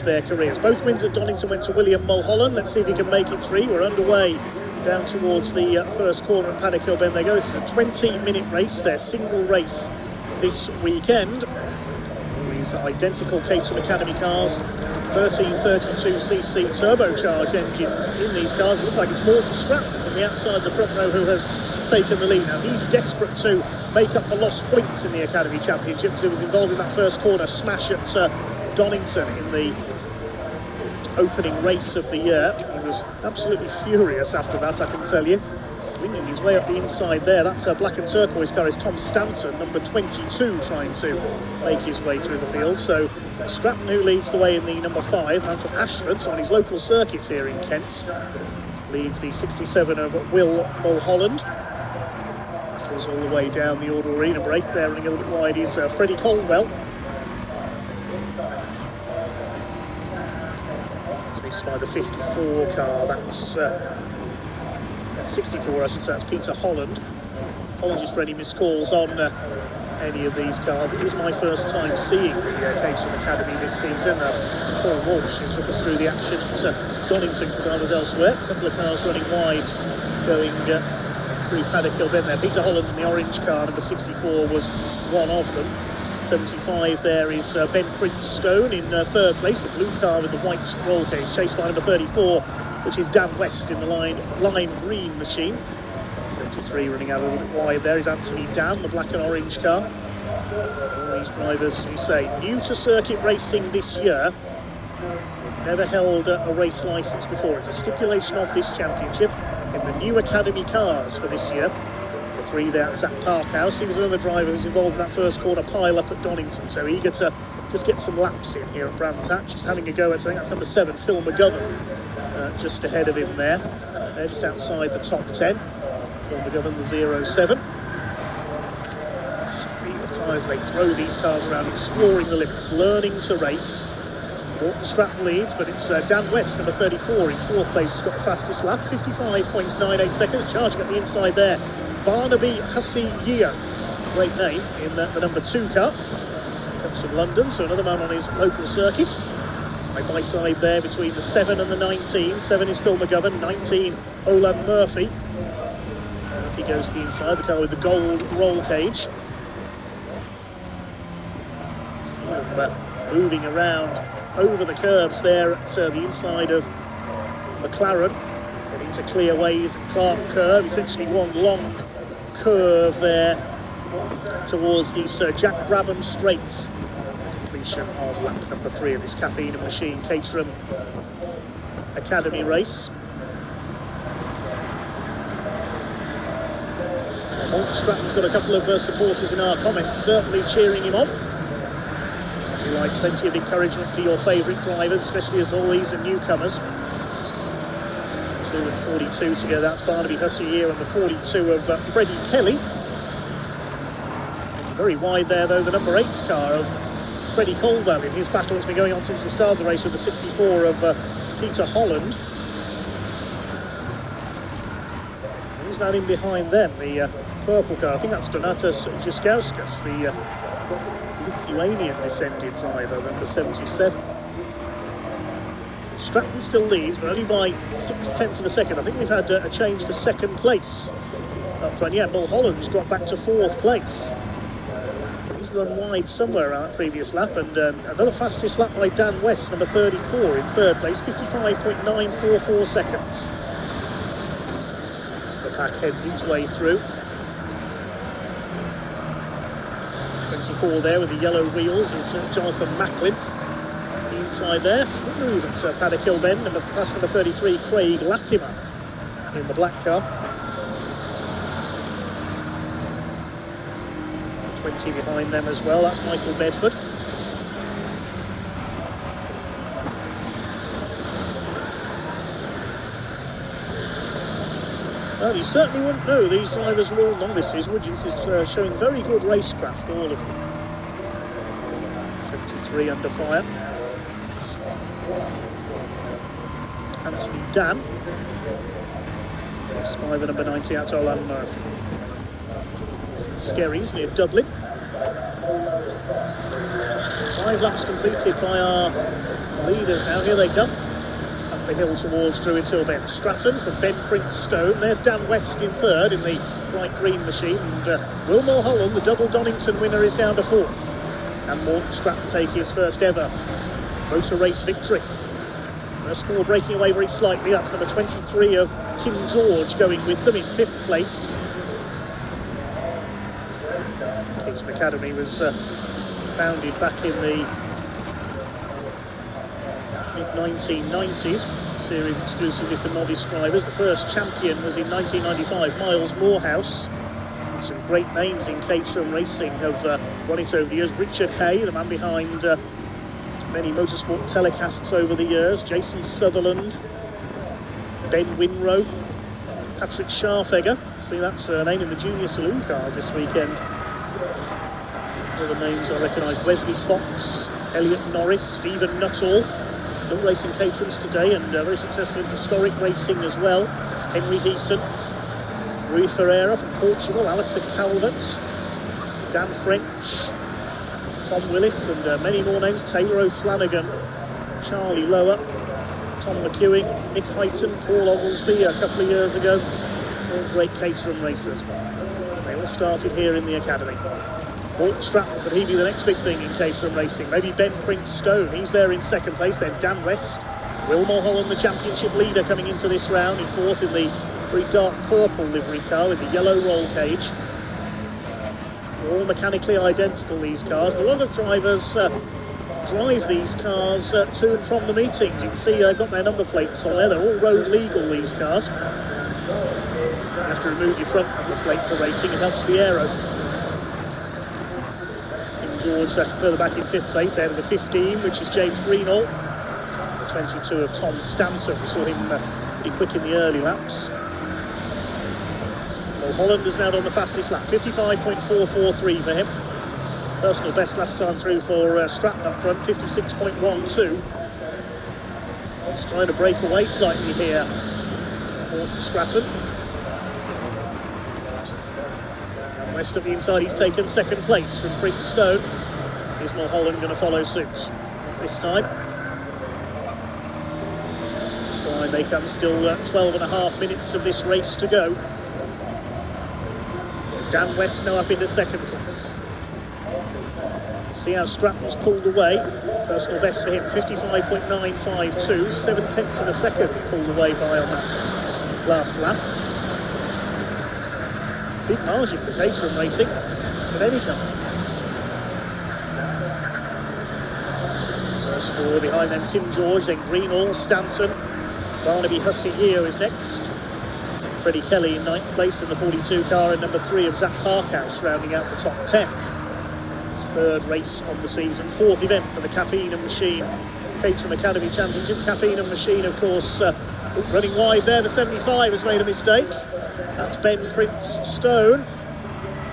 their careers. Both wins at Donington went to William Mulholland. Let's see if he can make it 3. We're underway down towards the first corner at Paddock Hill Bend. They go. This is a 20-minute race, their single race this weekend. These are identical Caterham Academy cars, 1332cc turbocharged engines in these cars. It looks like it's Morton Scrap from the outside of the front row who has taken the lead. Now he's desperate to make up for lost points in the Academy Championships. He was involved in that first corner smash at Donington in the opening race of the year. He was absolutely furious after that, I can tell you. Slinging his way up the inside there. That black and turquoise car is Tom Stanton, number 22, trying to make his way through the field. So Stratton, who leads the way in the number 5, man from Ashford on his local circuits here in Kent, leads the 67 of Will Mulholland. Goes all the way down the Order Arena break there, running a little bit wide is Freddie Colwell. Chased by the 54 car, that's 64, I should say, that's Peter Holland. Apologies for any miscalls on any of these cars. It is my first time seeing the Caterham Academy this season. Paul Walsh, who took us through the action at Donington, because I was elsewhere. A couple of cars running wide, going through Paddock Hill Bend there. Peter Holland in the orange car, number 64, was one of them. 75 there is Ben Prince Stone in third place, the blue car with the white roll cage, chased by number 34, which is Dan West in the lime green machine. 73 running out a little bit wide there is Anthony Dan, the black and orange car. All these drivers, as we say, new to circuit racing this year. Never held a race licence before. It's a stipulation of this championship in the new Academy cars for this year. The 3 there at Zach Parkhouse. He was another driver who's involved in that first corner pile-up at Donington, so eager to just get some laps in here at Brands Hatch. He's having a go at, I think that's number 7, Phil McGovern. Just ahead of him there. They're just outside the top 10. Phil McGovern, the 07. Speed of tyres, they throw these cars around, exploring the limits, learning to race. Morton Stratton leads, but it's Dan West, number 34, in 4th place, who's got the fastest lap, 55.98 seconds, charging at the inside there. Barnaby Hussey Year, great name, in the number 2 car. Comes from London, so another man on his local circuit. Side by side there between the 7 and the 19. 7 is Phil McGovern, 19 Olan Murphy. Murphy goes to the inside, the car with the gold roll cage. Moving around over the curbs there at the inside of McLaren, getting to clear ways at Clark Curve, essentially one long curve there towards the Sir Jack Brabham Straights. Completion of lap number 3 of this Caffeine and Machine Caterham Academy race. Morton Stratton's got a couple of supporters in our comments certainly cheering him on. We like plenty of encouragement for your favourite drivers, especially as all these are newcomers. 2 and 42 together, that's Barnaby Hussey here and the 42 of Freddie Kelly. Very wide there though, the number 8 car of Freddie Colwell in his battle that's been going on since the start of the race with the 64 of Peter Holland. Who's that in behind them? The purple car, I think that's Donatas Jiskauskas, the Lithuanian descended driver, number 77. Stratton still leads, but only by 0.6 of a second. I think we've had a change to second place up front. Yeah, Mulholland's dropped back to 4th place. He's run wide somewhere around that previous lap, and another fastest lap by Dan West, number 34, in 3rd place, 55.944 seconds. As the pack heads its way through. 24 there with the yellow wheels is Jonathan Macklin. The inside there, good move at Paddock Hill Bend, that's number 33, Craig Latimer in the black car. 20 behind them as well, that's Michael Bedford. Well, you certainly wouldn't know these drivers are all novices, would you? This is showing very good racecraft, all of them. 73 under fire. Anthony Dan. Spy the number 90 out to Olan Murphy. Skerries near Dublin. 5 laps completed by our Leaders now, here they come. Up the hill towards Druids Hill Bend. Stratton from Ben Prince Stone. There's Dan West in third in the bright green machine. And Will Mulholland, the double Donington winner, is down to fourth. And Morton Stratton take his first ever motor race victory. First four breaking away very slightly. That's number 23 of Tim George going with them in fifth place. Caterham Academy was founded back in the mid-1990s. Series exclusively for novice drivers. The first champion was in 1995, Miles Morehouse. Some great names in Caterham racing have won it over the years. Richard Hay, the man behind many motorsport telecasts over the years. Jason Sutherland, Ben Winrow, Patrick Scharfegger. See, that's a name in the junior saloon cars this weekend. Other names I recognise: Wesley Fox, Elliot Norris, Stephen Nuttall. Still racing Caterhams today and very successful in historic racing as well. Henry Heaton, Rui Ferreira from Portugal, Alistair Calvert, Dan French, Tom Willis, and many more names. Taylor O'Flanagan, Charlie Lower, Tom McEwing, Nick Heighton, Paul Oglesby a couple of years ago. All great Caterham racers. They all started here in the academy. Morton Stratton, could he be the next big thing in Caterham racing? Maybe Ben Prince Stone, he's there in second place. Then Dan West, Will Mulholland, the championship leader, coming into this round in fourth in the very dark purple livery car with the yellow roll cage. All mechanically identical, these cars. A lot of drivers drive these cars to and from the meetings. You can see they've got their number plates on there. They're all road legal, these cars. You have to remove your front number plate for racing. It helps the aero. George further back in fifth place, out of the 15, which is James Greenall. 22 of Tom Stanton. We saw him pretty quick in the early laps. Mulholland is now on the fastest lap, 55.443 for him. Personal best last time through for Stratton up front, 56.12. He's trying to break away slightly here for Stratton. And west of the inside, he's taken second place from Prince Stone. Is Mulholland going to follow suit this time? This time they come, still 12.5 minutes of this race to go. Dan West now up into second place. See how Stratton's pulled away. Personal best for him, 55.952, 7/10 of a second pulled away by on that last lap. Big margin for Caterham racing at any time. First four behind them, Tim George, then Greenall, Stanton, Barnaby Hussey here is next. Freddie Kelly in ninth place in the 42 car, and number 3 of Zach Parkhouse rounding out the top 10. His third race of the season, fourth event for the Caffeine and Machine Caterham Academy Championship. Caffeine and Machine, of course, running wide there. The 75 has made a mistake. That's Ben Prince Stone.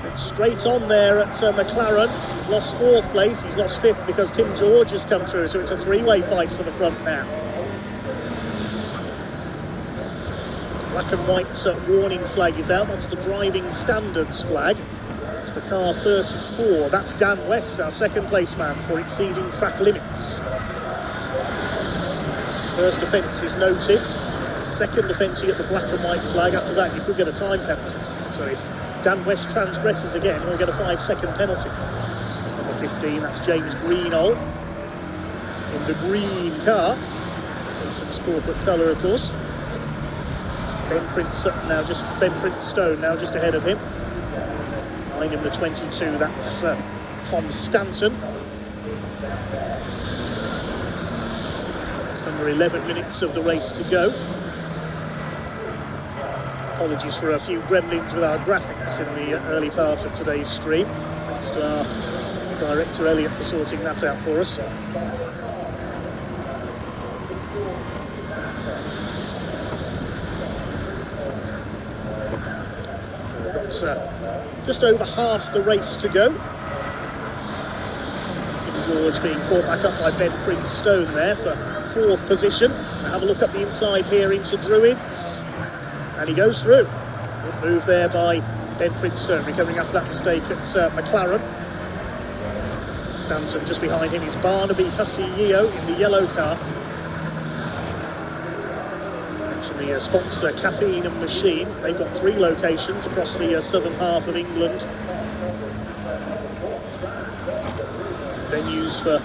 And straight on there at McLaren. He's lost fourth place. He's lost fifth because Tim George has come through. So it's a three-way fight for the front now. Black and white warning flag is out. That's the driving standards flag. It's the car 34. That's Dan West, our second place man, for exceeding track limits. First offence is noted. Second offence, you get the black and white flag. After that, you could get a time penalty. So if Dan West transgresses again, we'll get a 5-second penalty. Number 15, that's James Greenall in the green car. Some corporate colour, of course. Ben Prince Stone now just ahead of him. Behind him, the 22, that's Tom Stanton. It's number 11 minutes of the race to go. Apologies for a few gremlins with our graphics in the early part of today's stream. Thanks to our director Elliot for sorting that out for us. Just over half the race to go. George being caught back up by Ben Prince Stone there for fourth position. Now have a look up the inside here into Druids. And he goes through. Good move there by Ben Prince Stone, recovering after that mistake at McLaren. Stanton just behind him is Barnaby Hussey-Yeo in the yellow car. Actually, the sponsor Caffeine and Machine. They've got 3 locations across the southern half of England. Venues for...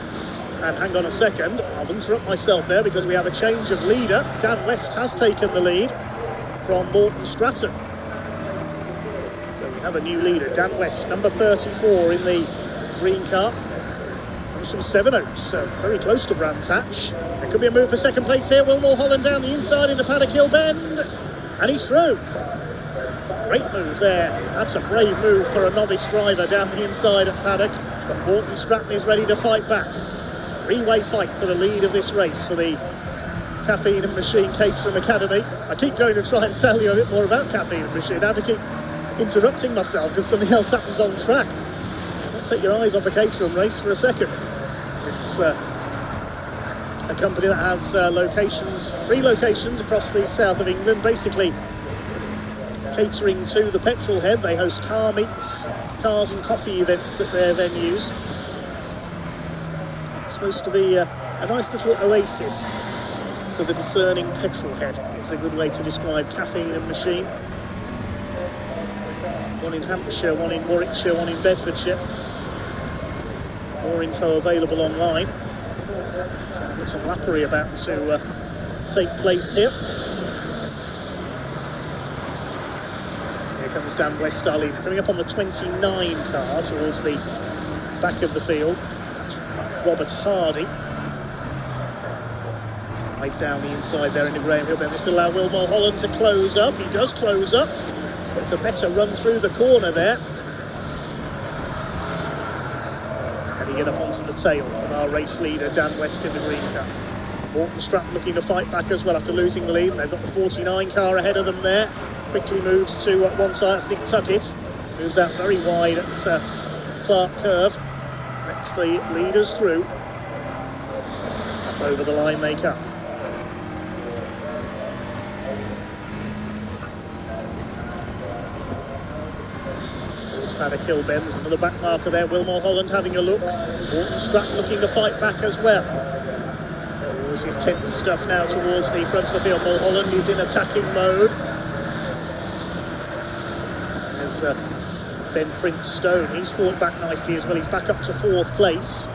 And hang on a second, I'll interrupt myself there because we have a change of leader. Dan West has taken the lead from Morton Stratton. So we have a new leader, Dan West, number 34 in the green car. Comes from Seven Oaks, so very close to Brands Hatch. There could be a move for second place here. Will Mulholland down the inside into Paddock bend. And he's through. Great move there. That's a brave move for a novice driver down the inside at Paddock. But Morton Stratton is ready to fight back. 3-way fight for the lead of this race for the Caffeine and Machine Caterham Academy. I keep going to try and tell you a bit more about Caffeine and Machine. I have to keep interrupting myself because something else happens on track. Don't take your eyes off a Caterham race for a second. It's a company that has locations, 3 locations across the south of England, basically catering to the petrol head. They host car meets, cars and coffee events at their venues. Supposed to be a nice little oasis for the discerning petrol head. It's a good way to describe Caffeine and Machine. One in Hampshire, one in Warwickshire, one in Bedfordshire. More info available online. There's some lappery about to take place here. Here comes Dan West Darlene, coming up on the 29 car towards the back of the field. Robert Hardy. Slides down the inside there into Graham Hill. Then this will allow Will Mulholland to close up. He does close up. It's a better run through the corner there. And he get up onto the tail of our race leader, Dan West in the green car. Morton Stratton looking to fight back as well after losing the lead. They've got the 49 car ahead of them there. Quickly moves to one side. That's Nick Tuckett. Moves out very wide at Clark Curve. Lets the leaders through. Up over the line they come. Paddock Hill bend. There's another back marker there. Will Mulholland having a look. Morton Stratton looking to fight back as well. There's his tense stuff now towards the front of the field. Mulholland is in attacking mode. There's Ben Prince Stone. He's fought back nicely as well. He's back up to 4th place.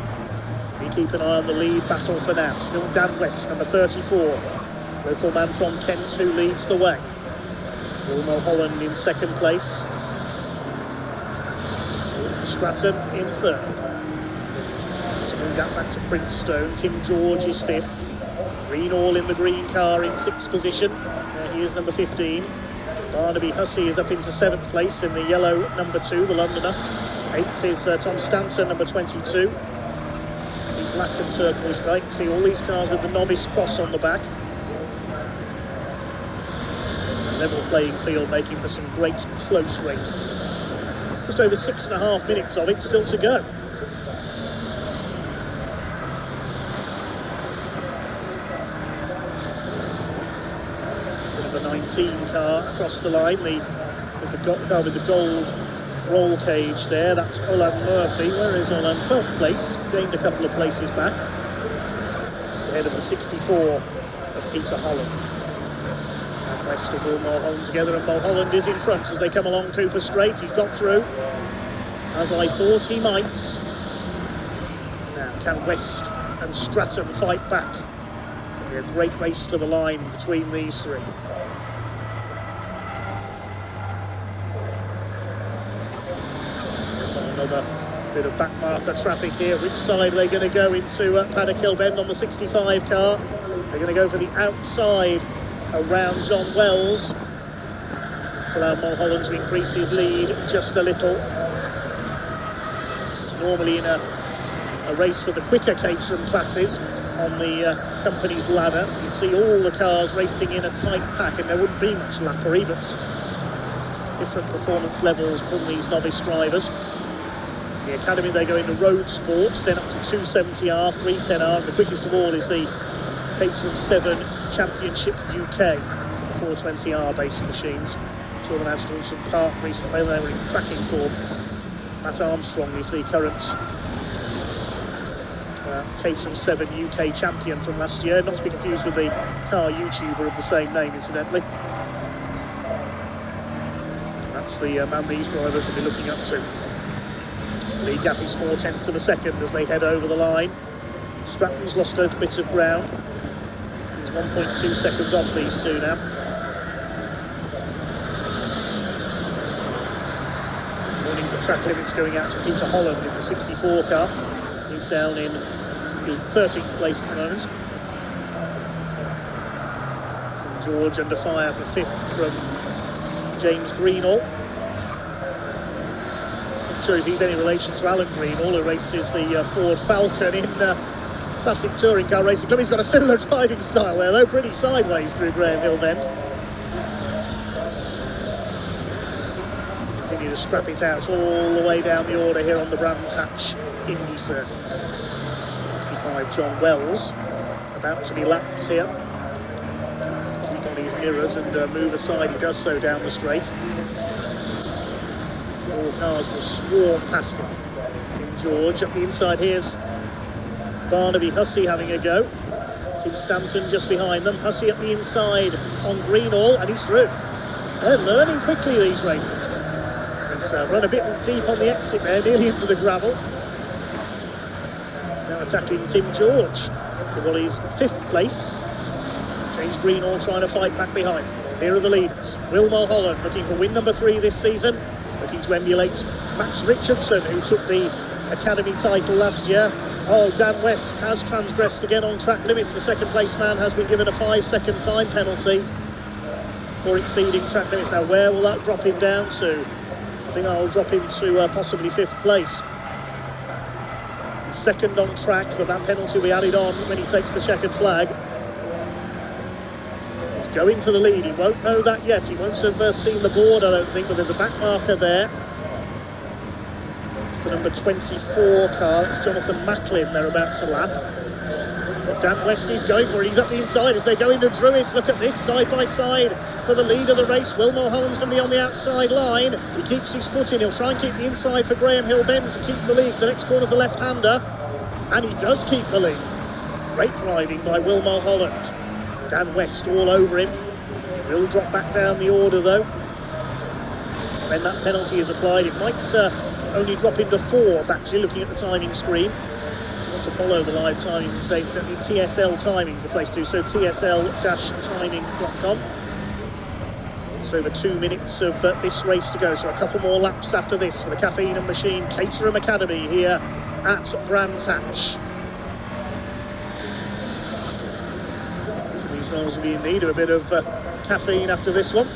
We keep an eye on the lead battle for now. Still Dan West, number 34. Local man from Kent who leads the way. Will Mulholland in 2nd place. Stratton in 3rd. So moving that back to Prince Stone. Tim George is 5th. Green all in the green car in 6th position. There he is, number 15. Barnaby Hussey is up into 7th place in the yellow number 2, the Londoner. 8th is Tom Stanton, number 22. The black and turquoise car. You can see all these cars with the novice cross on the back. Level playing field, making for some great close racing. Just over 6.5 minutes of it still to go. Number 19 car across the line, the car with the gold roll cage there. That's Olan Murphy. Where is Olan? 12th place, gained a couple of places back. It's ahead of the 64 of Peter Holland. And West of Will Mulholland together, and Mulholland is in front as they come along Cooper Straight. He's got through, as I thought he might. Now, can West and Stratton fight back? It'll be a great race to the line between these 3. Another bit of back marker traffic here. Which side are they going to go into Paddock Hill Bend on the 65 car? They're going to go for the outside around John Wells to allow Mulholland to increase his lead just a little. It's normally in a race for the quicker Caterham classes on the company's ladder. You see all the cars racing in a tight pack, and there wouldn't be much lappery, but different performance levels from these novice drivers. The Academy, they go into road sports, then up to 270R, 310R, and the quickest of all is the Caterham 7 Championship UK 420R based machines. Saw them out at Johnson Park recently. They were in cracking form. Matt Armstrong is the current Caterham 7 UK champion from last year, not to be confused with the car YouTuber of the same name, incidentally. That's the man these drivers will be looking up to. Lead gap is 4/10 of a second as they head over the line. Stratton's lost a bit of ground. He's 1.2 seconds off these two now. Warning the track limits going out to Peter Holland in the 64 car. He's down in the 13th place at the moment. St George under fire for 5th from James Greenall. Not sure if he's any relation to Alan Greenall, who races the Ford Falcon in classic touring car racing club. He's got a similar driving style there, though, pretty sideways through Graham Hill Bend. Continue to scrap it out all the way down the order here on the Brands Hatch Indy circuit. 65 John Wells, about to be lapped here. Keep on his mirrors and move aside, he does so down the straight. 4 cars will swarm past him. King George up the inside, here's Barnaby Hussey having a go. Tim Stanton just behind them. Hussey up the inside on Greenall, and he's through. They're learning quickly, these racers. He's run a bit deep on the exit there, nearly into the gravel. Now attacking Tim George for what is 5th place. James Greenall trying to fight back behind. Here are the leaders. Will Mulholland looking for win number 3 this season, looking to emulate Max Richardson, who took the Academy title last year. Oh, Dan West has transgressed again on track limits. The 2nd place man has been given a 5-second time penalty for exceeding track limits. Now, where will that drop him down to? I think that will drop him to possibly 5th place. 2nd on track, but that penalty will be added on when he takes the checkered flag. He's going for the lead. He won't know that yet. He won't have seen the board, I don't think, but there's a back marker there. The number 24 car, it's Jonathan Macklin they're about to lap. But Dan West is going for it, he's up the inside as they go into Druids. Look at this, side by side for the lead of the race. Will Mulholland's going to be on the outside line. He keeps his foot in, he'll try and keep the inside for Graham Hill Bend to keep the lead. The next corner's the left-hander, and he does keep the lead. Great driving by Will Mulholland. Dan West all over him. Will drop back down the order though. When that penalty is applied, it might only drop into 4th, actually, looking at the timing screen. If you want to follow the live timing mistakes, certainly TSL Timing is the place to, so tsl-timing.com. It's over 2 minutes of this race to go, so a couple more laps after this for the Caffeine and Machine Caterham Academy here at Brands Hatch. So these drivers will be in need of a bit of caffeine after this one.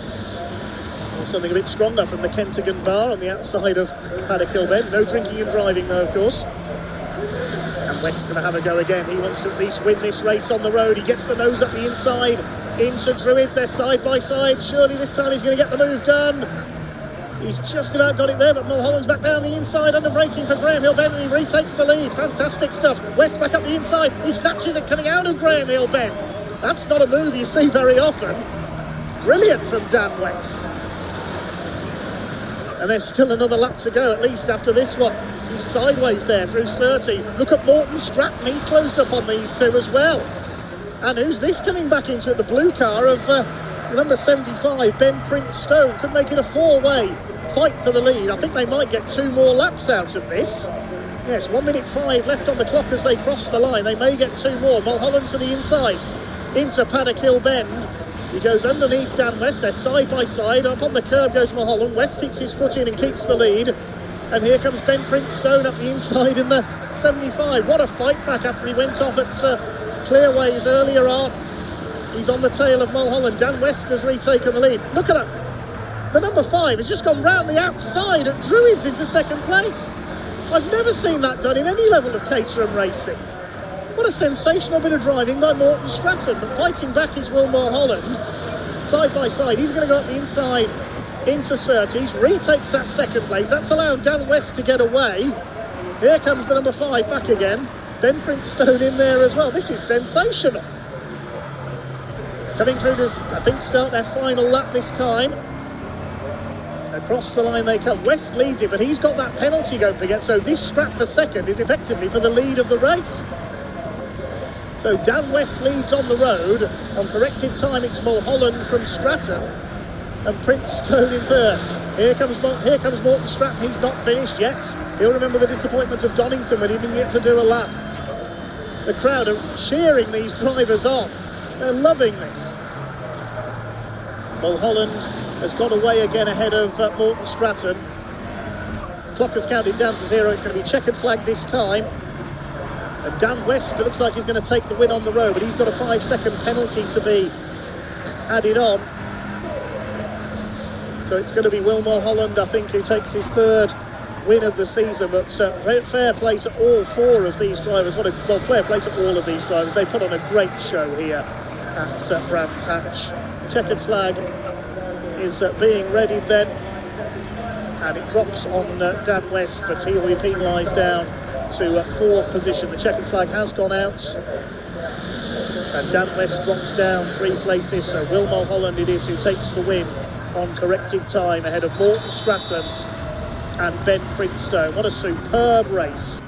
Something a bit stronger from the Kentagon bar on the outside of Paddock Hill Bend. No drinking and driving though, of course. And West's going to have a go again. He wants to at least win this race on the road. He gets the nose up the inside into Druids. They're side by side. Surely this time he's going to get the move done. He's just about got it there, but Mulholland's back down the inside under braking for Graham Hill Bend, and he retakes the lead. Fantastic stuff. West back up the inside. He snatches it coming out of Graham Hill Bend. That's not a move you see very often. Brilliant from Dan West. And there's still another lap to go, at least after this one. He's sideways there through Surtees. Look at Morton Stratton, he's closed up on these two as well. And who's this coming back into it? The blue car of number 75, Ben Prince Stone. Could make it a 4-way fight for the lead. I think they might get 2 more laps out of this. Yes, 1 minute 5 left on the clock as they cross the line. They may get 2 more. Mulholland to the inside, into Paddock Hill Bend. He goes underneath Dan West, they're side by side. Up on the curb goes Mulholland. West keeps his foot in and keeps the lead. And here comes Ben Prince Stone up the inside in the 75. What a fight back after he went off at Clearways earlier on. He's on the tail of Mulholland. Dan West has retaken the lead. Look at that. The number 5 has just gone round the outside at Druids into 2nd place. I've never seen that done in any level of Caterham racing. What a sensational bit of driving by Morton Stratton, but fighting back is Will Mulholland. Side by side, he's going to go up the inside into Surtees, retakes that 2nd place. That's allowed Dan West to get away. Here comes the number 5 back again. Ben Prince Stone in there as well. This is sensational. Coming through to, I think, start their final lap this time. Across the line they come. West leads it, but he's got that penalty, don't forget. So this scrap for 2nd is effectively for the lead of the race. So Dan West leads on the road. On corrected time, it's Mulholland from Stratton and Prince Stone in third. Here comes Morton Stratton. He's not finished yet. He'll remember the disappointment of Donington when he didn't get to do a lap. The crowd are cheering these drivers on. They're loving this. Mulholland has got away again ahead of Morton Stratton. Clock has counted down to 0. It's going to be checkered flag this time. And Dan West, it looks like he's going to take the win on the road, but he's got a 5-second penalty to be added on. So it's going to be Will Mulholland, I think, who takes his third win of the season. But fair play to all four of these drivers. Fair play to all of these drivers. They put on a great show here at Brands Hatch. Checkered flag is being readied then, and it drops on Dan West, but he'll be penalised down to fourth position. The checkered flag has gone out, and Dan West drops down 3 places. So Will Mulholland it is who takes the win on corrected time ahead of Morton Stratton and Ben Prince Stone. What a superb race.